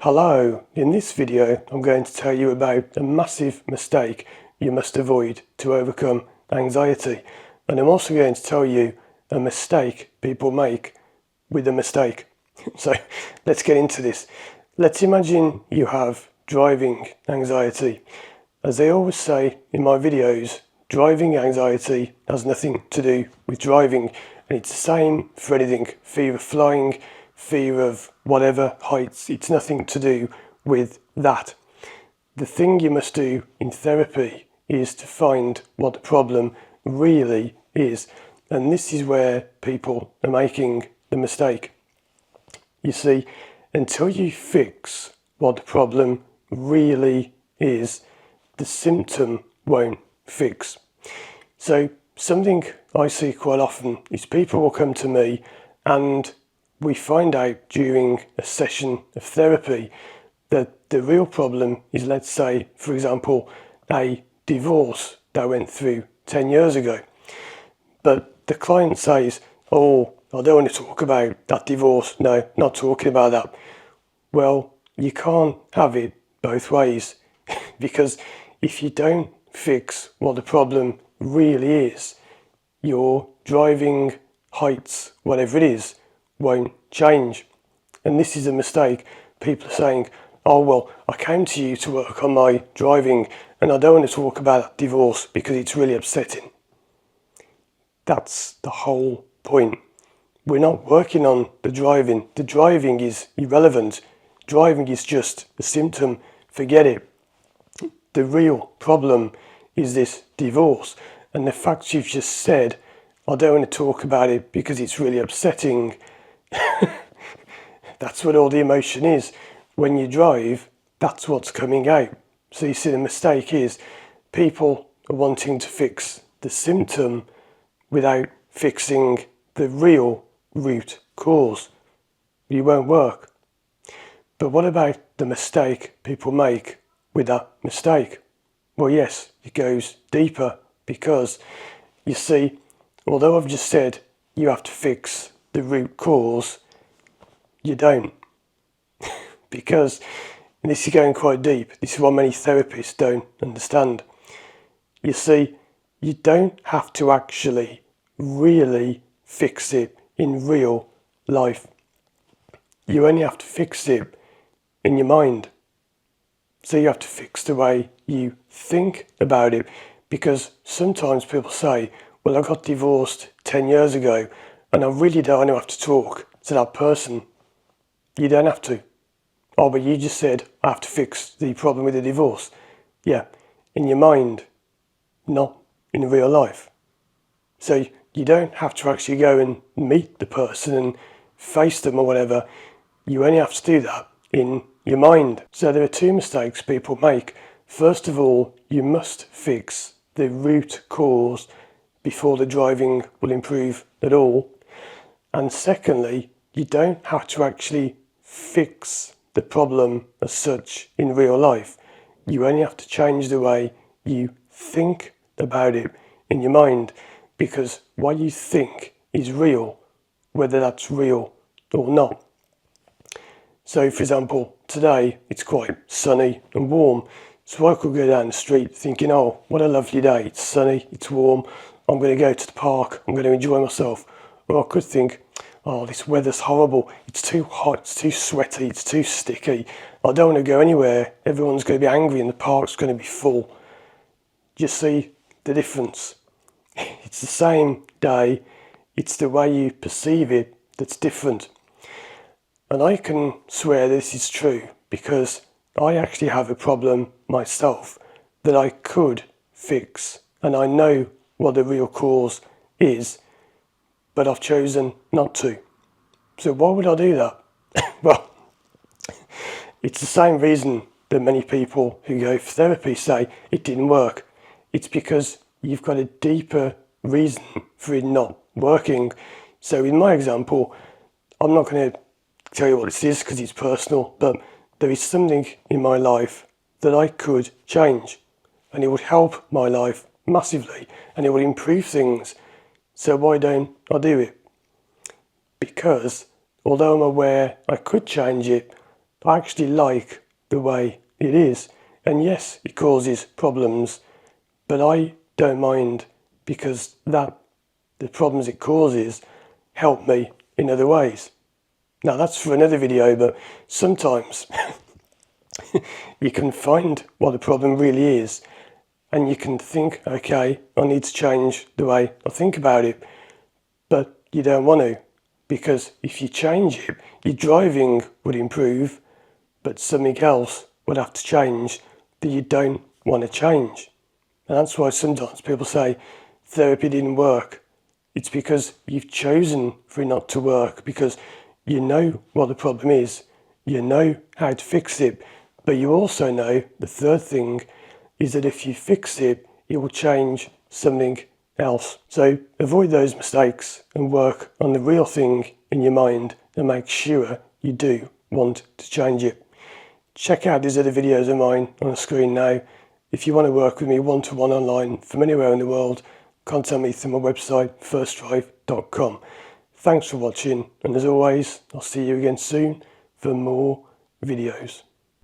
Hello, in this video I'm going to tell you about a massive mistake you must avoid to overcome anxiety, and I'm also going to tell you a mistake people make with a mistake. So let's get into this. Let's imagine you have driving anxiety. As I always say in my videos, driving anxiety has nothing to do with driving, and it's the same for anything. Fear of flying, fear of whatever, heights, it's nothing to do with that. The thing you must do in therapy is to find what the problem really is, and this is where people are making the mistake. You see, until you fix what the problem really is, the symptom won't fix. So something I see quite often is people will come to me and we find out during a session of therapy that the real problem is, let's say, for example, a divorce they went through 10 years ago. But the client says, "Oh, I don't want to talk about that divorce. No, not talking about that." Well, you can't have it both ways because if you don't fix what the problem really is, your driving, heights, whatever it is, won't change. And this is a mistake. People are saying, "Oh, well, I came to you to work on my driving and I don't want to talk about divorce because it's really upsetting." That's the whole point. We're not working on the driving. The driving is irrelevant. Driving is just a symptom. Forget it. The real problem is this divorce. And the fact you've just said, "I don't want to talk about it because it's really upsetting," that's what all the emotion is. When you drive, that's what's coming out. So you see, the mistake is people are wanting to fix the symptom without fixing the real root cause. It won't work. But what about the mistake people make with that mistake? Well, yes, it goes deeper because, you see, although I've just said you have to fix the root cause, you don't. Because, and this is going quite deep, this is what many therapists don't understand. You see, you don't have to actually really fix it in real life. You only have to fix it in your mind. So you have to fix the way you think about it, because sometimes people say, "Well, I got divorced 10 years ago and I really don't have to talk to that person." You don't have to. "Oh, but you just said I have to fix the problem with the divorce." Yeah, in your mind, not in real life. So you don't have to actually go and meet the person and face them or whatever. You only have to do that in your mind. So there are two mistakes people make. First of all, you must fix the root cause before the driving will improve at all. And secondly, you don't have to actually fix the problem as such in real life. You only have to change the way you think about it in your mind, because what you think is real, whether that's real or not. So, for example, today it's quite sunny and warm, so I could go down the street thinking, "Oh, what a lovely day, it's sunny, it's warm, I'm going to go to the park, I'm going to enjoy myself." Or I could think, "Oh, this weather's horrible, it's too hot, it's too sweaty, it's too sticky, I don't want to go anywhere, everyone's going to be angry and the park's going to be full." Do you see the difference? It's the same day, it's the way you perceive it that's different. And I can swear this is true because I actually have a problem myself that I could fix, and I know what the real cause is, but I've chosen not to. So why would I do that? Well, it's the same reason that many people who go for therapy say it didn't work. It's because you've got a deeper reason for it not working. So in my example, I'm not going to tell you what this is because it's personal, but there is something in my life that I could change, and it would help my life massively and it would improve things. So why don't I do it? Because although I'm aware I could change it, I actually like the way it is. And yes, it causes problems, but I don't mind because the problems it causes help me in other ways. Now that's for another video, but sometimes you can find what the problem really is and you can think, okay, I need to change the way I think about it, but you don't want to, because if you change it, your driving would improve, but something else would have to change that you don't want to change. And that's why sometimes people say therapy didn't work. It's because you've chosen for it not to work, because you know what the problem is, you know how to fix it, but you also know the third thing is that if you fix it, it will change something else. So avoid those mistakes and work on the real thing in your mind and make sure you do want to change it. Check out these other videos of mine on the screen now. If you want to work with me one-to-one online from anywhere in the world, contact me through my website, firstdrive.com. Thanks for watching, and as always, I'll see you again soon for more videos.